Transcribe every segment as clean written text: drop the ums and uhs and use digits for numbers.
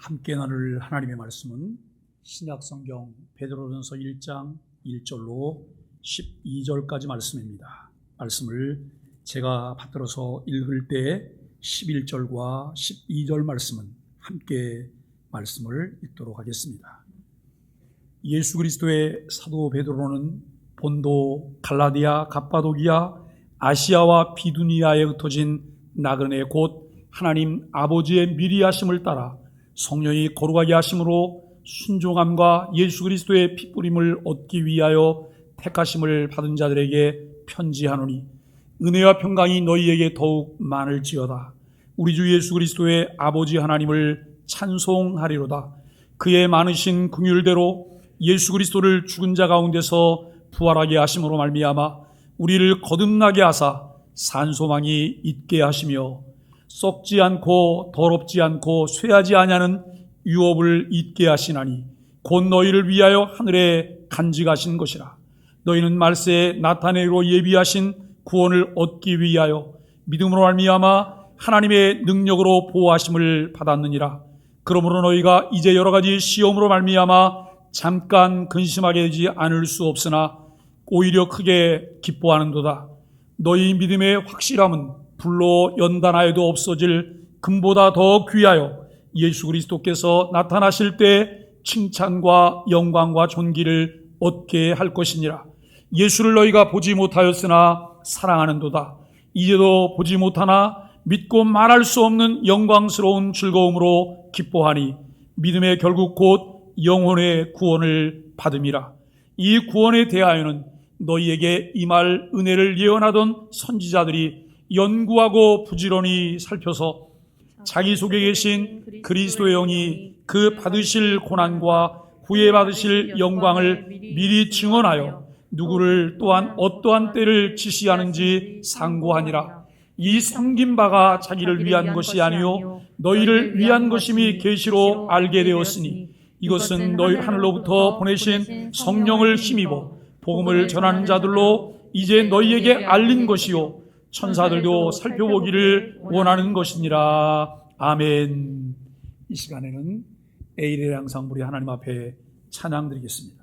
함께 나눌 하나님의 말씀은 신약성경 베드로전서 1장 1절로 12절까지 말씀입니다. 말씀을 제가 받들어서 읽을 때 11절과 12절 말씀은 함께 말씀을 읽도록 하겠습니다. 예수 그리스도의 사도 베드로는 본도, 갈라디아, 갑바도기아, 아시아와 비두니아에 흩어진 나그네 곧 하나님 아버지의 미리 하심을 따라 성령이 거룩하게 하심으로 순종함과 예수 그리스도의 핏부림을 얻기 위하여 택하심을 받은 자들에게 편지하노니 은혜와 평강이 너희에게 더욱 많을지어다. 우리 주 예수 그리스도의 아버지 하나님을 찬송하리로다. 그의 많으신 긍휼대로 예수 그리스도를 죽은 자 가운데서 부활하게 하심으로 말미암아 우리를 거듭나게 하사 산소망이 있게 하시며 썩지 않고 더럽지 않고 쇠하지 아니하는 유업을 잊게 하시나니 곧 너희를 위하여 하늘에 간직하신 것이라. 너희는 말세에 나타내기로 예비하신 구원을 얻기 위하여 믿음으로 말미암아 하나님의 능력으로 보호하심을 받았느니라. 그러므로 너희가 이제 여러 가지 시험으로 말미암아 잠깐 근심하게 되지 않을 수 없으나 오히려 크게 기뻐하는도다. 너희 믿음의 확실함은 불로 연단하여도 없어질 금보다 더 귀하여 예수 그리스도께서 나타나실 때 칭찬과 영광과 존귀를 얻게 할 것이니라. 예수를 너희가 보지 못하였으나 사랑하는도다. 이제도 보지 못하나 믿고 말할 수 없는 영광스러운 즐거움으로 기뻐하니 믿음의 결국 곧 영혼의 구원을 받음이라. 이 구원에 대하여는 너희에게 임할 은혜를 예언하던 선지자들이 연구하고 부지런히 살펴서 자기 속에 계신 그리스도의 영이 그 받으실 고난과 후에 받으실 영광을 미리 증언하여 누구를 또한 어떠한 때를 지시하는지 상고하니라. 이 섬긴 바가 자기를 위한 것이 아니요 너희를 위한 것임이 계시로 알게 되었으니 이것은 너희 하늘로부터 보내신 성령을 힘입어 복음을 전하는 자들로 이제 너희에게 알린 것이요 천사들도 살펴보기를 원하는 것이니라. 아멘. 이 시간에는 에일의 양상물이 하나님 앞에 찬양드리겠습니다.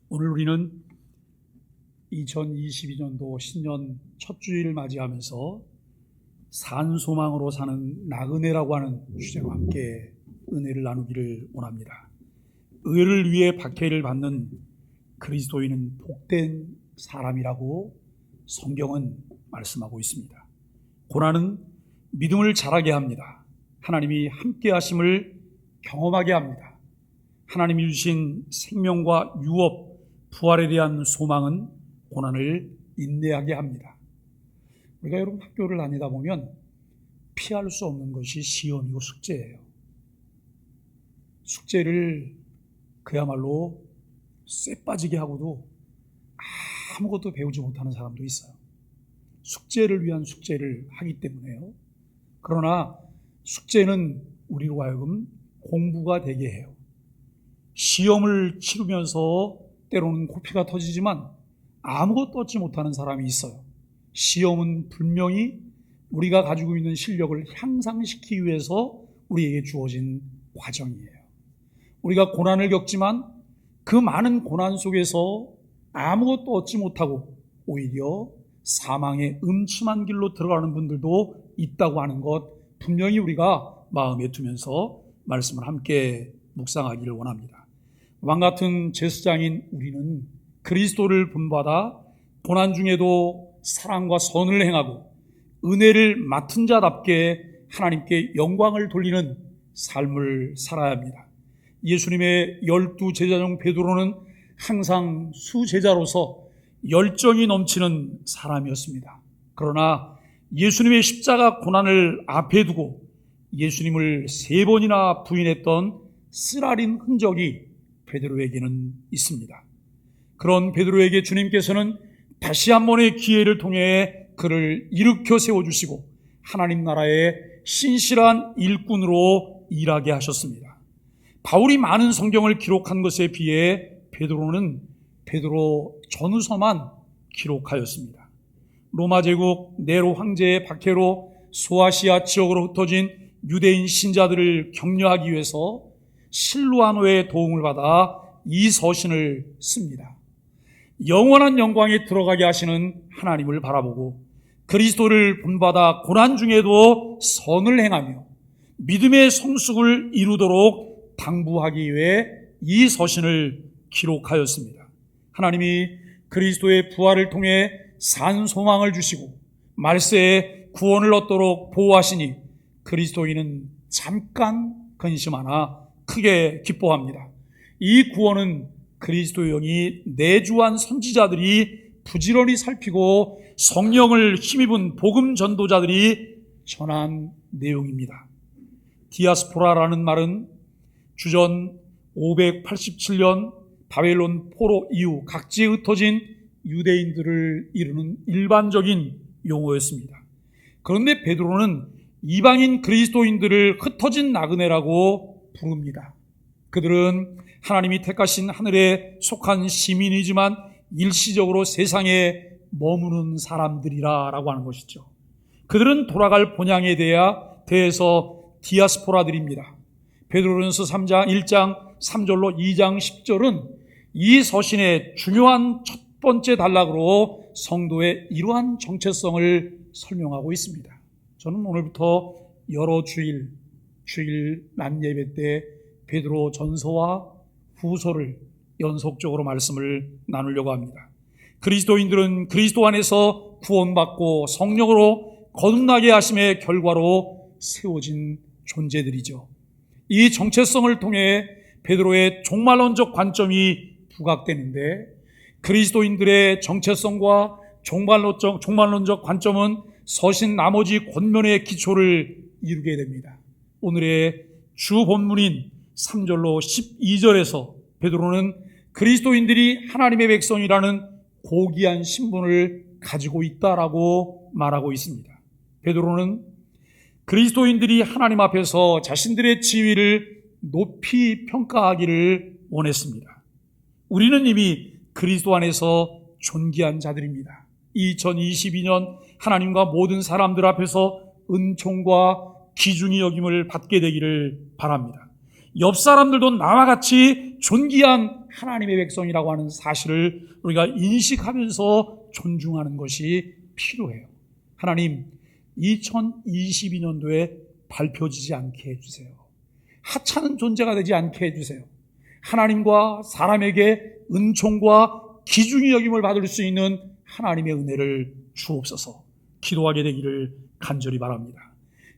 오늘 우리는 2022년도 신년 첫 주일을 맞이하면서 산소망으로 사는 나그네라고 하는 주제와 함께 은혜를 나누기를 원합니다. 의를 위해 박해를 받는 그리스도인은 복된 사람이라고 성경은 말씀하고 있습니다. 고난은 믿음을 자라게 합니다. 하나님이 함께 하심을 경험하게 합니다. 하나님이 주신 생명과 유업, 부활에 대한 소망은 고난을 인내하게 합니다. 우리가 여러분 학교를 다니다 보면 피할 수 없는 것이 시험이고 숙제예요. 숙제를 그야말로 쇠 빠지게 하고도 아무것도 배우지 못하는 사람도 있어요. 숙제를 위한 숙제를 하기 때문에요. 그러나 숙제는 우리로 하여금 공부가 되게 해요. 시험을 치르면서 때로는 코피가 터지지만 아무것도 얻지 못하는 사람이 있어요. 시험은 분명히 우리가 가지고 있는 실력을 향상시키기 위해서 우리에게 주어진 과정이에요. 우리가 고난을 겪지만 그 많은 고난 속에서 아무것도 얻지 못하고 오히려 사망의 음침한 길로 들어가는 분들도 있다고 하는 것 분명히 우리가 마음에 두면서 말씀을 함께 묵상하기를 원합니다. 왕같은 제사장인 우리는 그리스도를 본받아 고난 중에도 사랑과 선을 행하고 은혜를 맡은 자답게 하나님께 영광을 돌리는 삶을 살아야 합니다. 예수님의 12 제자 중 베드로는 항상 수제자로서 열정이 넘치는 사람이었습니다. 그러나 예수님의 십자가 고난을 앞에 두고 예수님을 3번이나 부인했던 쓰라린 흔적이 베드로에게는 있습니다. 그런 베드로에게 주님께서는 다시 한 번의 기회를 통해 그를 일으켜 세워주시고 하나님 나라의 신실한 일꾼으로 일하게 하셨습니다. 바울이 많은 성경을 기록한 것에 비해 베드로는 베드로 전후서만 기록하였습니다. 로마 제국 네로 황제의 박해로 소아시아 지역으로 흩어진 유대인 신자들을 격려하기 위해서 실루아노의 도움을 받아 이 서신을 씁니다. 영원한 영광에 들어가게 하시는 하나님을 바라보고 그리스도를 본받아 고난 중에도 선을 행하며 믿음의 성숙을 이루도록 당부하기 위해 이 서신을 기록하였습니다. 하나님이 그리스도의 부활을 통해 산 소망을 주시고 말세에 구원을 얻도록 보호하시니 그리스도인은 잠깐 근심하나 크게 기뻐합니다. 이 구원은 그리스도의 영이 내주한 선지자들이 부지런히 살피고 성령을 힘입은 복음 전도자들이 전한 내용입니다. 디아스포라라는 말은 주전 587년 바벨론 포로 이후 각지에 흩어진 유대인들을 이루는 일반적인 용어였습니다. 그런데 베드로는 이방인 그리스도인들을 흩어진 나그네라고 부릅니다. 그들은 하나님이 택하신 하늘에 속한 시민이지만 일시적으로 세상에 머무는 사람들이라고 하는 것이죠. 그들은 돌아갈 본향에 대해서 디아스포라들입니다. 베드로전서 3장 1장 3절로 2장 10절은 이 서신의 중요한 첫 번째 단락으로 성도의 이러한 정체성을 설명하고 있습니다. 저는 오늘부터 여러 주일 낮 예배 때 베드로 전서와 후서를 연속적으로 말씀을 나누려고 합니다. 그리스도인들은 그리스도 안에서 구원받고 성령으로 거듭나게 하심의 결과로 세워진 존재들이죠. 이 정체성을 통해 베드로의 종말론적 관점이 부각되는데 그리스도인들의 정체성과 종말론적 관점은 서신 나머지 권면의 기초를 이루게 됩니다. 오늘의 주 본문인 3절로 12절에서 베드로는 그리스도인들이 하나님의 백성이라는 고귀한 신분을 가지고 있다라고 말하고 있습니다. 베드로는 그리스도인들이 하나님 앞에서 자신들의 지위를 높이 평가하기를 원했습니다. 우리는 이미 그리스도 안에서 존귀한 자들입니다. 2022년 하나님과 모든 사람들 앞에서 은총과 귀중히 여김을 받게 되기를 바랍니다. 옆 사람들도 나와 같이 존귀한 하나님의 백성이라고 하는 사실을 우리가 인식하면서 존중하는 것이 필요해요. 하나님, 2022년도에 밟혀지지 않게 해주세요. 하찮은 존재가 되지 않게 해주세요. 하나님과 사람에게 은총과 귀중히 여김을 받을 수 있는 하나님의 은혜를 주옵소서. 기도하게 되기를 간절히 바랍니다.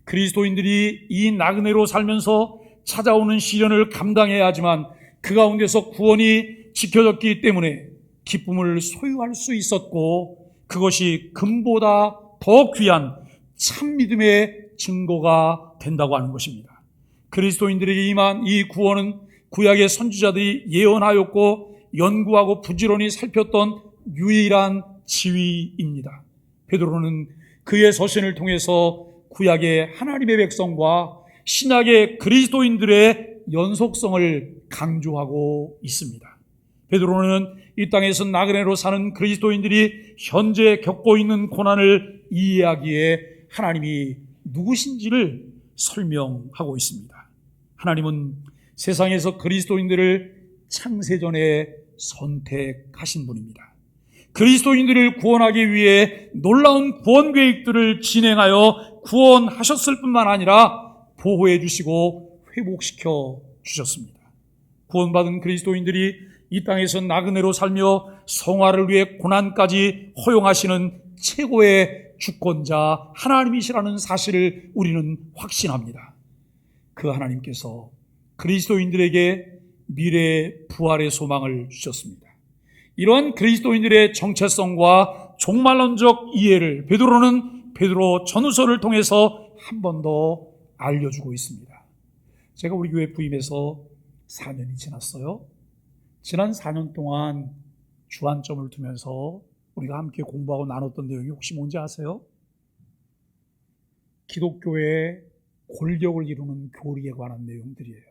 그리스도인들이 이 나그네로 살면서 찾아오는 시련을 감당해야 하지만 그 가운데서 구원이 지켜졌기 때문에 기쁨을 소유할 수 있었고, 그것이 금보다 더 귀한 참 믿음의 증거가 된다고 하는 것입니다. 그리스도인들에게 임한 이 구원은 구약의 선지자들이 예언하였고 연구하고 부지런히 살폈던 유일한 지위입니다. 베드로는 그의 서신을 통해서 구약의 하나님의 백성과 신약의 그리스도인들의 연속성을 강조하고 있습니다. 베드로는 이 땅에서 나그네로 사는 그리스도인들이 현재 겪고 있는 고난을 이해하기에 하나님이 누구신지를 설명하고 있습니다. 하나님은 세상에서 그리스도인들을 창세전에 선택하신 분입니다. 그리스도인들을 구원하기 위해 놀라운 구원 계획들을 진행하여 구원하셨을 뿐만 아니라 보호해 주시고 회복시켜 주셨습니다. 구원받은 그리스도인들이 이 땅에서 나그네로 살며 성화를 위해 고난까지 허용하시는 최고의 주권자 하나님이시라는 사실을 우리는 확신합니다. 그 하나님께서 그리스도인들에게 미래의 부활의 소망을 주셨습니다. 이러한 그리스도인들의 정체성과 종말론적 이해를 베드로 전후서를 통해서 한 번 더 알려주고 있습니다. 제가 우리 교회 부임해서 4년이 지났어요. 지난 4년 동안 주안점을 두면서 우리가 함께 공부하고 나눴던 내용이 혹시 뭔지 아세요? 기독교의 골격을 이루는 교리에 관한 내용들이에요.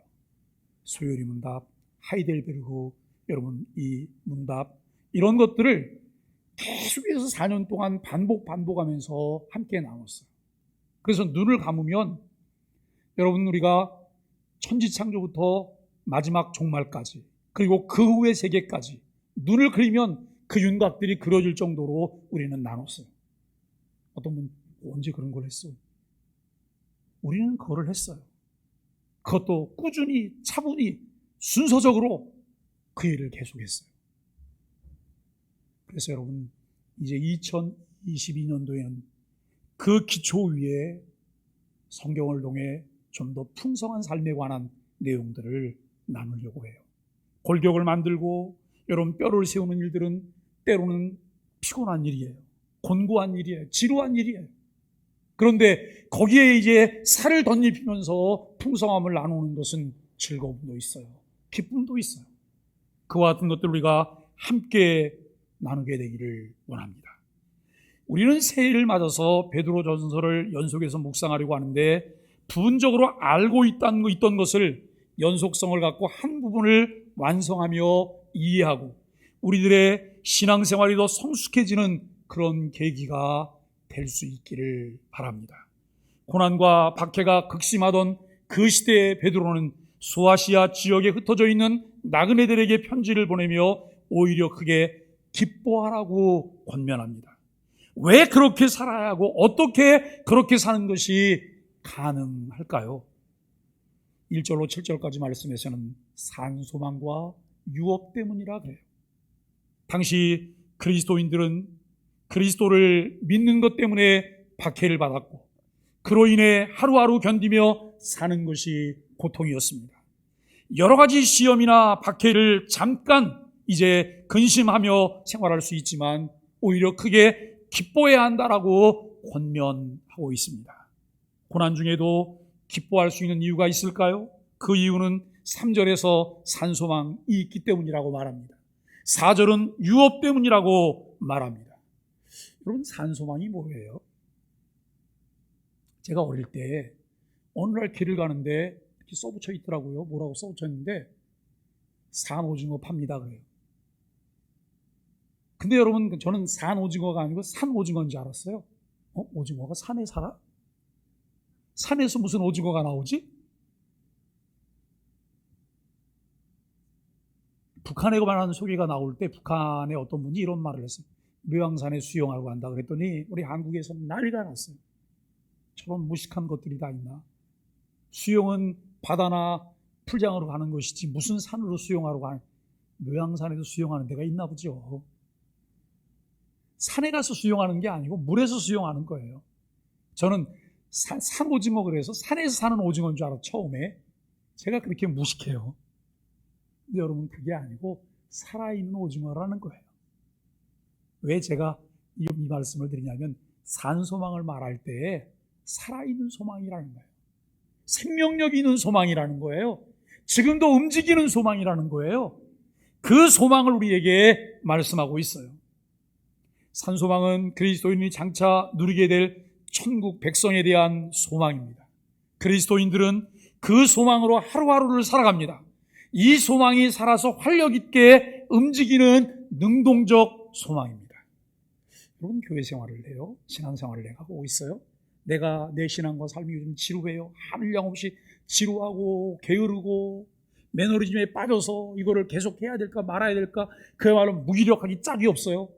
소요리 문답, 하이델베르그, 여러분 이 문답, 이런 것들을 계속해서 4년 동안 반복하면서 함께 나눴어요. 그래서 눈을 감으면 여러분 우리가 천지창조부터 마지막 종말까지, 그리고 그 후의 세계까지 눈을 그리면 그 윤곽들이 그려질 정도로 우리는 나눴어요. 어떤 분 언제 그런 걸 했어? 우리는 그거를 했어요. 그것도 꾸준히 차분히 순서적으로 그 일을 계속했어요. 그래서 여러분 이제 2022년도에는 그 기초 위에 성경을 통해 좀 더 풍성한 삶에 관한 내용들을 나누려고 해요. 골격을 만들고 여러분 뼈를 세우는 일들은 때로는 피곤한 일이에요. 곤고한 일이에요. 지루한 일이에요. 그런데 거기에 이제 살을 덧입히면서 풍성함을 나누는 것은 즐거움도 있어요. 기쁨도 있어요. 그와 같은 것들 우리가 함께 나누게 되기를 원합니다. 우리는 새해를 맞아서 베드로전서를 연속해서 묵상하려고 하는데 부분적으로 알고 있던 것을 연속성을 갖고 한 부분을 완성하며 이해하고 우리들의 신앙생활이 더 성숙해지는 그런 계기가 될 수 있기를 바랍니다. 고난과 박해가 극심하던 그 시대의 베드로는 소아시아 지역에 흩어져 있는 나그네들에게 편지를 보내며 오히려 크게 기뻐하라고 권면합니다. 왜 그렇게 살아야 하고 어떻게 그렇게 사는 것이 가능할까요? 1절로 7절까지 말씀에서는 산소망과 유업 때문이라 그래요. 당시 그리스도인들은 그리스도를 믿는 것 때문에 박해를 받았고 그로 인해 하루하루 견디며 사는 것이 고통이었습니다. 여러 가지 시험이나 박해를 잠깐 이제 근심하며 생활할 수 있지만 오히려 크게 기뻐해야 한다라고 권면하고 있습니다. 고난 중에도 기뻐할 수 있는 이유가 있을까요? 그 이유는 3절에서 산소망이 있기 때문이라고 말합니다. 4절은 유업 때문이라고 말합니다. 여러분 산소망이 뭐예요? 제가 어릴 때 어느 날 길을 가는데 이렇게 써붙여 있더라고요. 뭐라고 써붙여 있는데 산 오징어 팝니다 그래요. 근데 여러분, 저는 산 오징어가 아니고 산 오징어인 줄 알았어요. 오징어가 산에 살아? 산에서 무슨 오징어가 나오지? 북한에 관한 소개가 나올 때 북한의 어떤 분이 이런 말을 했어요. 묘양산에 수영하고 간다 그랬더니 우리 한국에서 난리가 났어요. 저런 무식한 것들이 다 있나? 수영은 바다나 풀장으로 가는 것이지 무슨 산으로 수영하러 가는, 묘양산에도 수영하는 데가 있나 보죠. 산에 가서 수영하는 게 아니고 물에서 수영하는 거예요. 저는 산 오징어 그래서 산에서 사는 오징어인 줄 알았죠. 처음에 제가 그렇게 무식해요. 근데 여러분, 그게 아니고 살아있는 오징어라는 거예요. 왜 제가 이 말씀을 드리냐면, 산소망을 말할 때 살아있는 소망이라는 거예요. 생명력 있는 소망이라는 거예요. 지금도 움직이는 소망이라는 거예요. 그 소망을 우리에게 말씀하고 있어요. 산소망은 그리스도인이 장차 누리게 될 천국 백성에 대한 소망입니다. 그리스도인들은 그 소망으로 하루하루를 살아갑니다. 이 소망이 살아서 활력 있게 움직이는 능동적 소망입니다. 여러분, 교회 생활을 해요. 신앙생활을 내가 하고 있어요. 내가 내 신앙과 삶이 요즘 지루해요. 하늘 양 없이 지루하고 게으르고 매너리즘에 빠져서 이거를 계속 해야 될까 말아야 될까, 그야말로 무기력하기 짝이 없어요.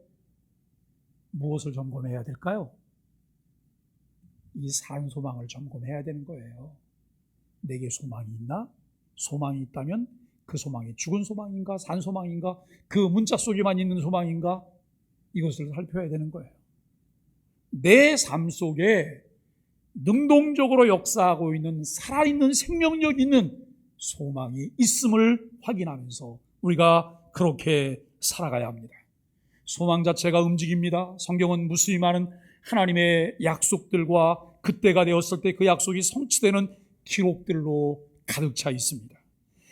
무엇을 점검해야 될까요? 이 산소망을 점검해야 되는 거예요. 내게 소망이 있나? 소망이 있다면 그 소망이 죽은 소망인가 산소망인가, 그 문자 속에만 있는 소망인가, 이것을 살펴야 되는 거예요. 내 삶 속에 능동적으로 역사하고 있는 살아있는 생명력 있는 소망이 있음을 확인하면서 우리가 그렇게 살아가야 합니다. 소망 자체가 움직입니다. 성경은 무수히 많은 하나님의 약속들과 그때가 되었을 때 그 약속이 성취되는 기록들로 가득 차 있습니다.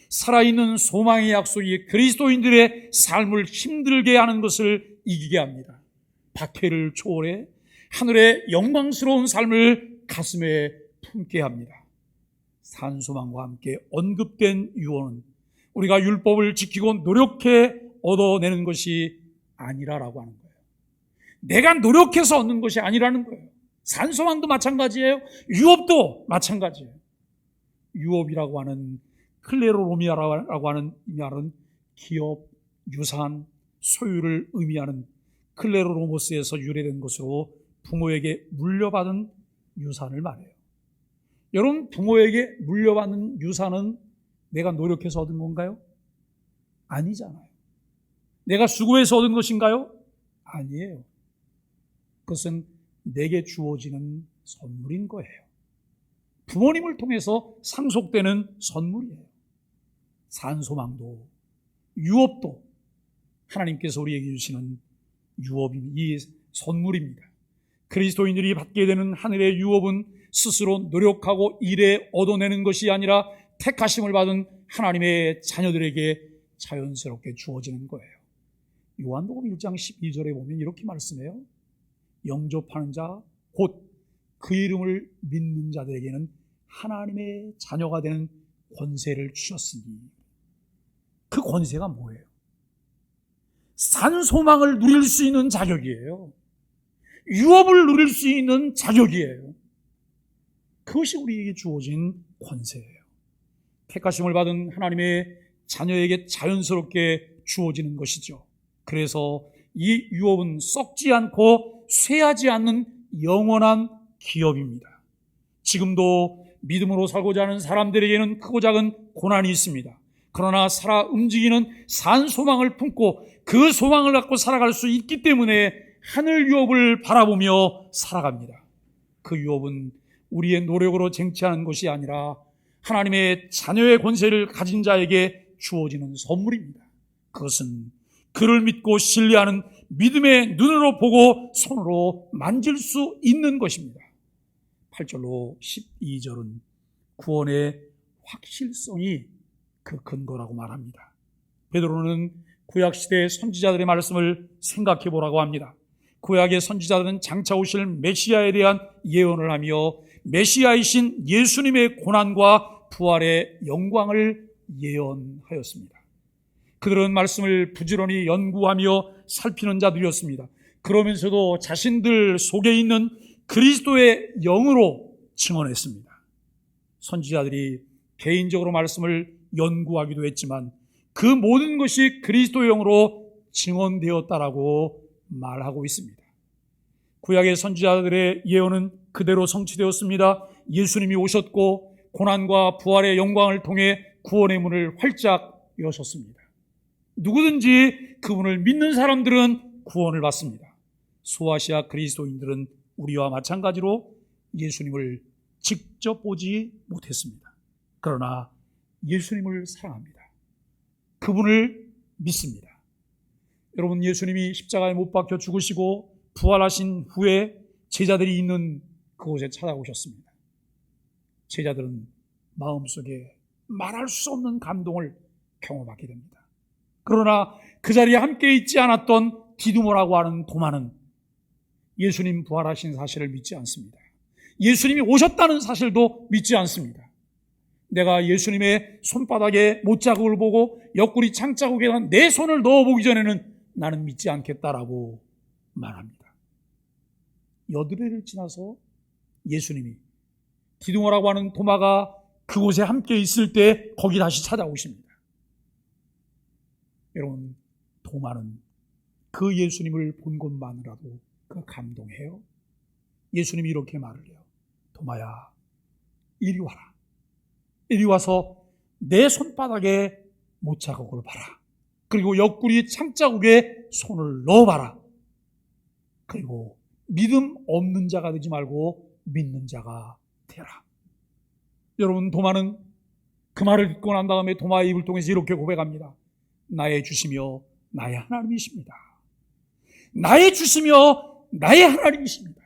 살아있는 소망의 약속이 그리스도인들의 삶을 힘들게 하는 것을 이기게 합니다. 박해를 초월해 하늘의 영광스러운 삶을 가슴에 품게 합니다. 산소망과 함께 언급된 유언은 우리가 율법을 지키고 노력해 얻어내는 것이 아니라라고 하는 거예요. 내가 노력해서 얻는 것이 아니라는 거예요. 산소망도 마찬가지예요. 유업도 마찬가지예요. 유업이라고 하는 클레로로미아라고 하는 말은 기업, 유산, 소유를 의미하는 클레로로모스에서 유래된 것으로 부모에게 물려받은 유산을 말해요. 여러분, 부모에게 물려받는 유산은 내가 노력해서 얻은 건가요? 아니잖아요. 내가 수고해서 얻은 것인가요? 아니에요. 그것은 내게 주어지는 선물인 거예요. 부모님을 통해서 상속되는 선물이에요. 산소망도 유업도 하나님께서 우리에게 주시는 이 선물입니다. 그리스도인들이 받게 되는 하늘의 유업은 스스로 노력하고 일해 얻어내는 것이 아니라 택하심을 받은 하나님의 자녀들에게 자연스럽게 주어지는 거예요. 요한복음 1장 12절에 보면 이렇게 말씀해요. 영접하는 자, 곧 그 이름을 믿는 자들에게는 하나님의 자녀가 되는 권세를 주셨으니. 그 권세가 뭐예요? 산소망을 누릴 수 있는 자격이에요. 유업을 누릴 수 있는 자격이에요. 그것이 우리에게 주어진 권세예요. 택하심을 받은 하나님의 자녀에게 자연스럽게 주어지는 것이죠. 그래서 이 유업은 썩지 않고 쇠하지 않는 영원한 기업입니다. 지금도 믿음으로 살고자 하는 사람들에게는 크고 작은 고난이 있습니다. 그러나 살아 움직이는 산소망을 품고 그 소망을 갖고 살아갈 수 있기 때문에 하늘 유업을 바라보며 살아갑니다. 그 유업은 우리의 노력으로 쟁취하는 것이 아니라 하나님의 자녀의 권세를 가진 자에게 주어지는 선물입니다. 그것은 그를 믿고 신뢰하는 믿음의 눈으로 보고 손으로 만질 수 있는 것입니다. 8절로 12절은 구원의 확실성이 그 근거라고 말합니다. 베드로는 구약시대의 선지자들의 말씀을 생각해 보라고 합니다. 구약의 선지자들은 장차 오실 메시아에 대한 예언을 하며 메시아이신 예수님의 고난과 부활의 영광을 예언하였습니다. 그들은 말씀을 부지런히 연구하며 살피는 자들이었습니다. 그러면서도 자신들 속에 있는 그리스도의 영으로 증언했습니다. 선지자들이 개인적으로 말씀을 연구하기도 했지만 그 모든 것이 그리스도의 영으로 증언되었다라고 말하고 있습니다. 구약의 선지자들의 예언은 그대로 성취되었습니다. 예수님이 오셨고 고난과 부활의 영광을 통해 구원의 문을 활짝 여셨습니다. 누구든지 그분을 믿는 사람들은 구원을 받습니다. 소아시아 그리스도인들은 우리와 마찬가지로 예수님을 직접 보지 못했습니다. 그러나 예수님을 사랑합니다. 그분을 믿습니다. 여러분, 예수님이 십자가에 못 박혀 죽으시고 부활하신 후에 제자들이 있는 그곳에 찾아오셨습니다. 제자들은 마음속에 말할 수 없는 감동을 경험하게 됩니다. 그러나 그 자리에 함께 있지 않았던 디두모라고 하는 도마는 예수님 부활하신 사실을 믿지 않습니다. 예수님이 오셨다는 사실도 믿지 않습니다. 내가 예수님의 손바닥에 못자국을 보고 옆구리 창자국에 내 손을 넣어보기 전에는 나는 믿지 않겠다라고 말합니다. 여드레를 지나서 예수님이 디두모라고 하는 도마가 그곳에 함께 있을 때 거기 다시 찾아오십니다. 여러분, 도마는 그 예수님을 본 것만으로도 그 감동해요. 예수님이 이렇게 말을 해요. 도마야, 이리 와라. 이리 와서 내 손바닥에 못자국을 봐라. 그리고 옆구리 창자국에 손을 넣어봐라. 그리고 믿음 없는 자가 되지 말고 믿는 자가 되라. 여러분, 도마는 그 말을 듣고 난 다음에 도마의 입을 통해서 이렇게 고백합니다. 나의 주시며 나의 하나님이십니다. 나의 주시며 나의 하나님이십니다.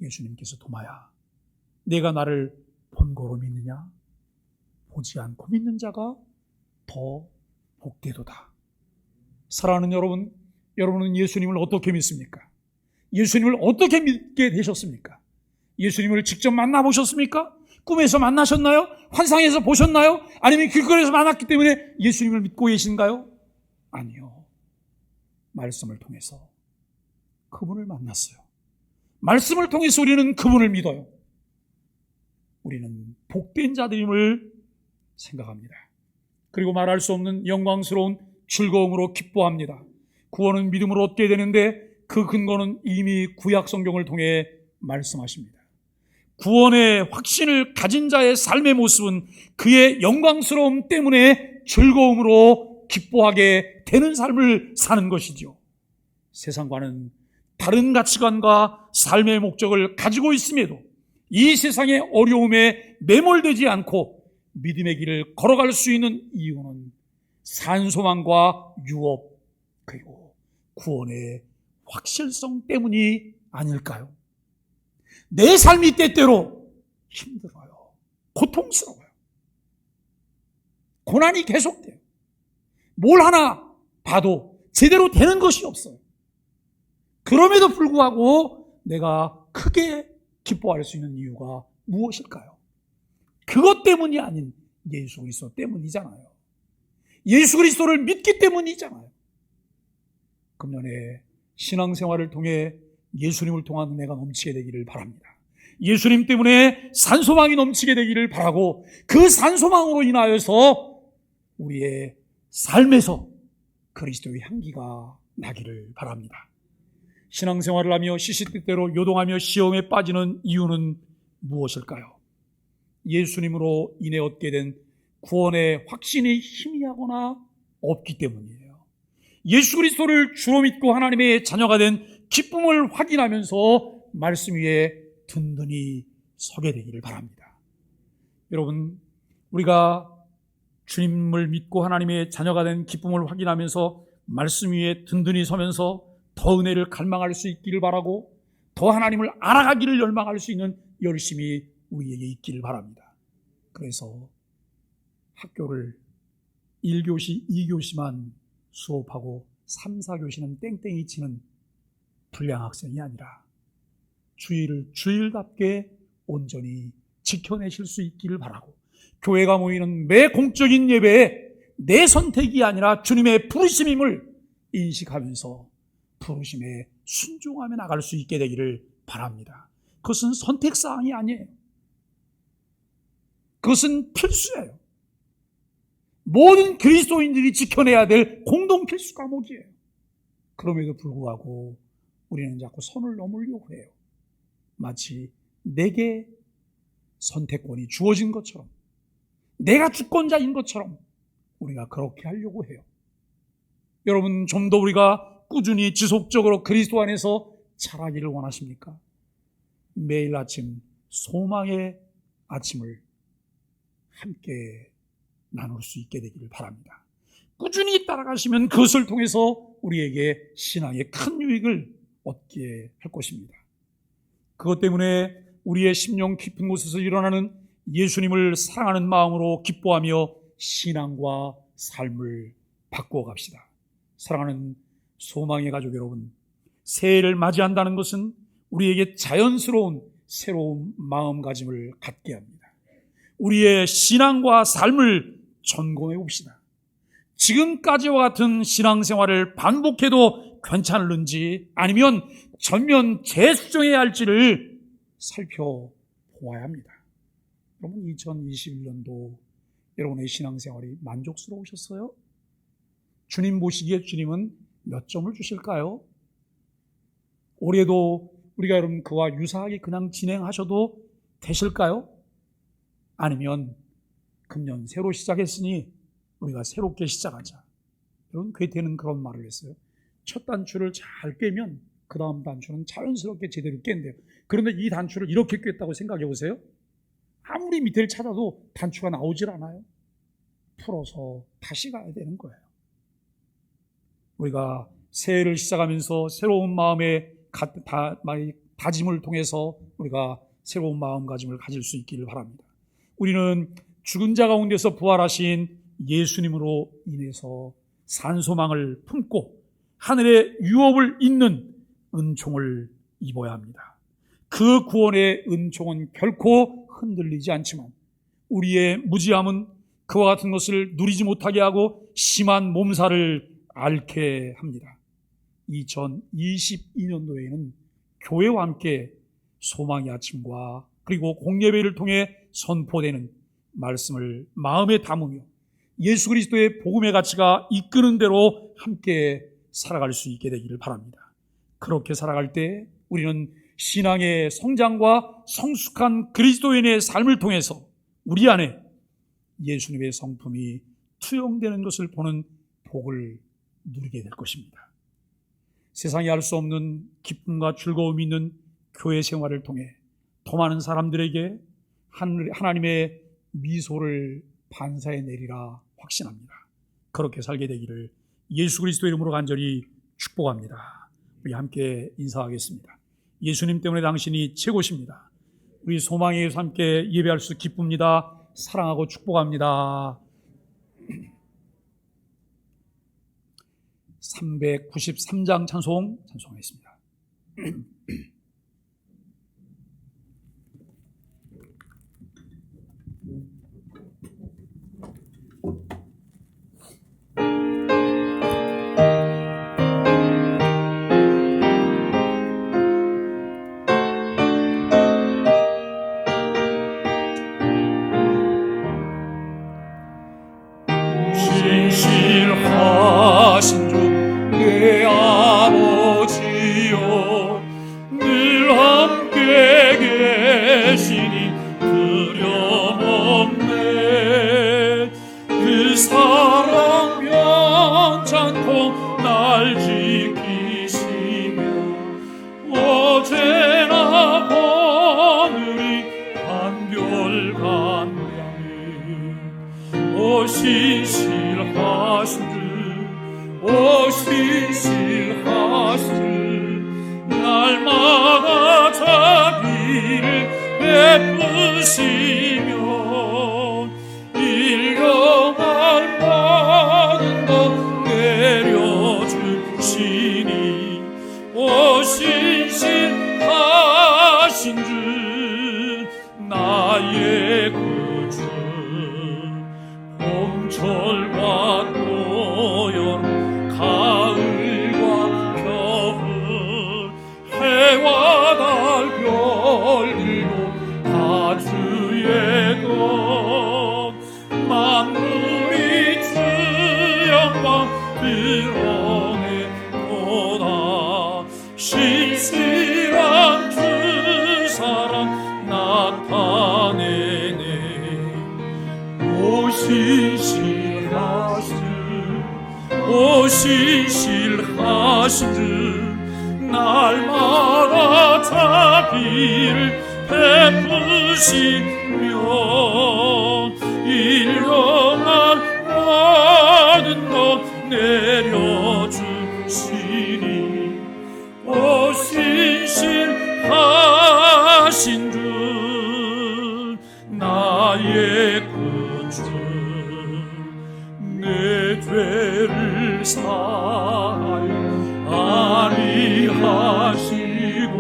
예수님께서 도마야, 내가 나를 본 거로 믿느냐? 보지 않고 믿는 자가 더 복되도다. 사랑하는 여러분, 여러분은 예수님을 어떻게 믿습니까? 예수님을 어떻게 믿게 되셨습니까? 예수님을 직접 만나보셨습니까? 꿈에서 만나셨나요? 환상에서 보셨나요? 아니면 길거리에서 만났기 때문에 예수님을 믿고 계신가요? 아니요. 말씀을 통해서 그분을 만났어요. 말씀을 통해서 우리는 그분을 믿어요. 우리는 복된 자들임을 생각합니다. 그리고 말할 수 없는 영광스러운 즐거움으로 기뻐합니다. 구원은 믿음으로 얻게 되는데 그 근거는 이미 구약 성경을 통해 말씀하십니다. 구원의 확신을 가진 자의 삶의 모습은 그의 영광스러움 때문에 즐거움으로 기뻐하게 되는 삶을 사는 것이죠. 세상과는 다른 가치관과 삶의 목적을 가지고 있음에도 이 세상의 어려움에 매몰되지 않고 믿음의 길을 걸어갈 수 있는 이유는 산소망과 유업 그리고 구원의 확실성 때문이 아닐까요? 내 삶이 때때로 힘들어요. 고통스러워요. 고난이 계속돼요. 뭘 하나 봐도 제대로 되는 것이 없어요. 그럼에도 불구하고 내가 크게 기뻐할 수 있는 이유가 무엇일까요? 그것 때문이 아닌 예수 그리스도 때문이잖아요. 예수 그리스도를 믿기 때문이잖아요. 금년에 신앙생활을 통해 예수님을 통한 은혜가 넘치게 되기를 바랍니다. 예수님 때문에 산소망이 넘치게 되기를 바라고 그 산소망으로 인하여서 우리의 삶에서 그리스도의 향기가 나기를 바랍니다. 신앙생활을 하며 시시때때로 요동하며 시험에 빠지는 이유는 무엇일까요? 예수님으로 인해 얻게 된 구원의 확신이 희미하거나 없기 때문이에요. 예수 그리스도를 주로 믿고 하나님의 자녀가 된 기쁨을 확인하면서 말씀 위에 든든히 서게 되기를 바랍니다. 여러분, 우리가 주님을 믿고 하나님의 자녀가 된 기쁨을 확인하면서 말씀 위에 든든히 서면서 더 은혜를 갈망할 수 있기를 바라고 더 하나님을 알아가기를 열망할 수 있는 열심이 우리에게 있기를 바랍니다. 그래서 학교를 1교시, 2교시만 수업하고 3, 4교시는 땡땡이 치는 불량 학생이 아니라 주일을 주일답게 온전히 지켜내실 수 있기를 바라고 교회가 모이는 매 공적인 예배에 내 선택이 아니라 주님의 부르심임을 인식하면서 부르심에 순종하며 나갈 수 있게 되기를 바랍니다. 그것은 선택사항이 아니에요. 그것은 필수예요. 모든 그리스도인들이 지켜내야 될 공동 필수 과목이에요. 그럼에도 불구하고 우리는 자꾸 선을 넘으려고 해요. 마치 내게 선택권이 주어진 것처럼, 내가 주권자인 것처럼 우리가 그렇게 하려고 해요. 여러분, 좀 더 우리가 꾸준히 지속적으로 그리스도 안에서 자라기를 원하십니까? 매일 아침 소망의 아침을 함께 나눌 수 있게 되기를 바랍니다. 꾸준히 따라가시면 그것을 통해서 우리에게 신앙의 큰 유익을 얻게 할 것입니다. 그것 때문에 우리의 심령 깊은 곳에서 일어나는 예수님을 사랑하는 마음으로 기뻐하며 신앙과 삶을 바꾸어 갑시다. 사랑하는 소망의 가족 여러분, 새해를 맞이한다는 것은 우리에게 자연스러운 새로운 마음가짐을 갖게 합니다. 우리의 신앙과 삶을 점검해 봅시다. 지금까지와 같은 신앙생활을 반복해도 괜찮을는지, 아니면 전면 재수정해야 할지를 살펴보아야 합니다. 여러분, 2021년도 여러분의 신앙생활이 만족스러우셨어요? 주님 보시기에 주님은 몇 점을 주실까요? 올해도 우리가 여러분 그와 유사하게 그냥 진행하셔도 되실까요? 아니면 금년 새로 시작했으니 우리가 새롭게 시작하자. 여러분, 괴테는 그런 말을 했어요. 첫 단추를 잘 꿰면 그 다음 단추는 자연스럽게 제대로 깬대요. 그런데 이 단추를 이렇게 꿰었다고 생각해 보세요. 아무리 밑에를 찾아도 단추가 나오질 않아요. 풀어서 다시 가야 되는 거예요. 우리가 새해를 시작하면서 새로운 마음의 다짐을 통해서 우리가 새로운 마음가짐을 가질 수 있기를 바랍니다. 우리는 죽은 자 가운데서 부활하신 예수님으로 인해서 산소망을 품고 하늘의 유업을 잇는 은총을 입어야 합니다. 그 구원의 은총은 결코 흔들리지 않지만 우리의 무지함은 그와 같은 것을 누리지 못하게 하고 심한 몸살을 앓게 합니다. 2022년도에는 교회와 함께 소망의 아침과 그리고 공예배를 통해 선포되는 말씀을 마음에 담으며 예수 그리스도의 복음의 가치가 이끄는 대로 함께 살아갈 수 있게 되기를 바랍니다. 그렇게 살아갈 때 우리는 신앙의 성장과 성숙한 그리스도인의 삶을 통해서 우리 안에 예수님의 성품이 투영되는 것을 보는 복을 누리게 될 것입니다. 세상이 알 수 없는 기쁨과 즐거움이 있는 교회 생활을 통해 더 많은 사람들에게 하나님의 미소를 반사해 내리라 확신합니다. 그렇게 살게 되기를 예수 그리스도 이름으로 간절히 축복합니다. 우리 함께 인사하겠습니다. 예수님 때문에 당신이 최고십니다. 우리 소망의 예수 함께 예배할 수 기쁩니다. 사랑하고 축복합니다. 393장 찬송하겠습니다. 신실하신 주 내 아버지여 늘 함께 계시니 두려움없네. 그 사랑 변찮고 날 지키시며 어제나 오늘이 한결같네. 오 신실하신 주 오 신실하신 주 날마다 자비를 베푸시며 일용할 모든 것 내려주시니 오 신실하신 주 나의 구주 봄철과 드러내도다. 신실한 주 사랑 나타내네. 오 신실하신 주 날마다 자비를 베푸시며 일용할 모든 것 내려주시니. 오 신실하신 주 나의 구주 내 죄를 사하여 아리하시고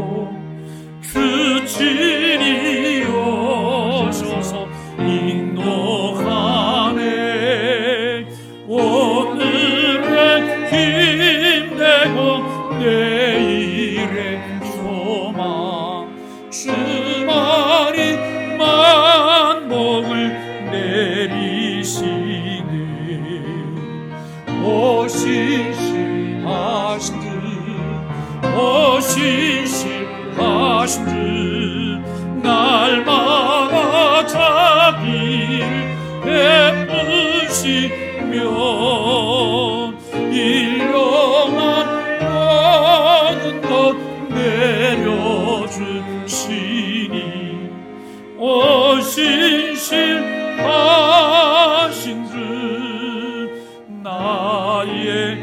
주 친히 오셔서 인도하네. 오늘의 힘내고 내일의 소망 주만이 만복을 내리시네. 오 신실하신 주 오 신실하신 주 날마다 자비를 베푸시며 일용할 모든 것 내려주시니. 오 신실하신 주 나의